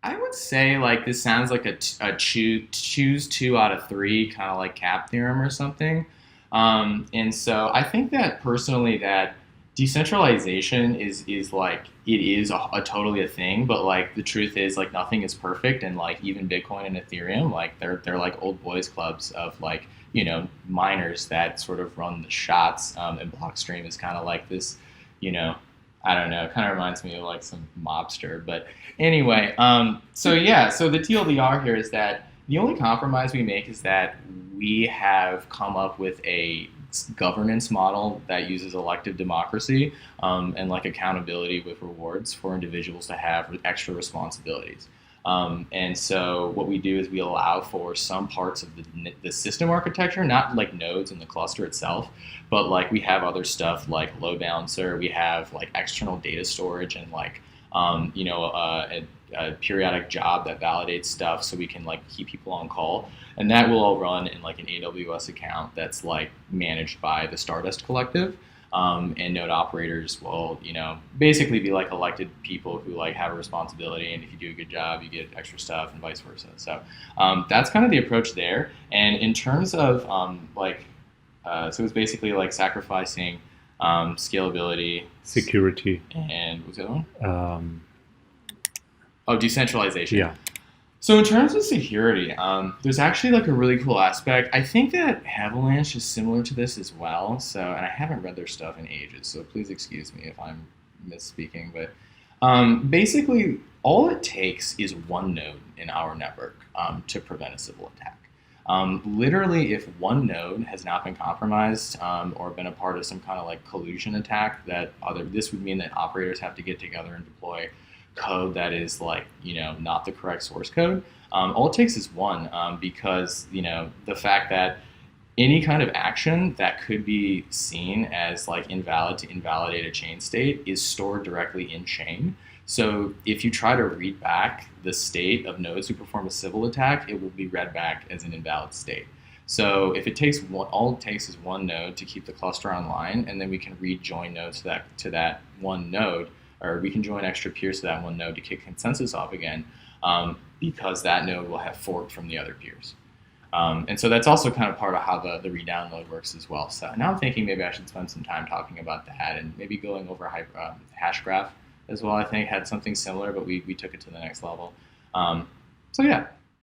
I would say like this sounds like a choose two out of three kind of like cap theorem or something. And so I think that personally that decentralization is like it is a totally a thing, but like the truth is like nothing is perfect, and like even Bitcoin and Ethereum like they're like old boys clubs of like miners that sort of run the shots, and Blockstream is kind of like this you know I don't know. It kind of reminds me of like some mobster. But anyway, so yeah, so the TLDR here is that the only compromise we make is that we have come up with a governance model that uses elective democracy, and like accountability with rewards for individuals to have extra responsibilities. And so what we do is we allow for some parts of the system architecture, not like nodes in the cluster itself, but like we have other stuff like load balancer, we have like external data storage and like a periodic job that validates stuff so we can like keep people on call. And that will all run in like an AWS account that's like managed by the Stardust Collective. And node operators will, basically be like elected people who like have a responsibility, and if you do a good job, you get extra stuff, and vice versa. So that's kind of the approach there. And in terms of so it's basically like sacrificing scalability, Security. and what's the other one? Um, Oh, decentralization. yeah. So in terms of security, there's actually like a really cool aspect. I think that Avalanche is similar to this as well. So, and I haven't read their stuff in ages, so please excuse me if I'm misspeaking. But basically, all it takes is one node in our network to prevent a civil attack. Literally, if one node has not been compromised, or been a part of some kind of like collusion attack, this would mean that operators have to get together and deploy code that is like not the correct source code. All it takes is one, because the fact that any kind of action that could be seen as like invalid to invalidate a chain state is stored directly in chain. So if you try to read back the state of nodes who perform a civil attack, it will be read back as an invalid state. So if it takes one, all it takes is one node to keep the cluster online, and then we can rejoin nodes to that one node, or we can join extra peers to that one node to kick consensus off again, because that node will have forked from the other peers. And so that's also kind of part of how the redownload works as well. So now I'm thinking maybe I should spend some time talking about that, and maybe going over Hashgraph as well. I think had something similar, but we took it to the next level. So yeah.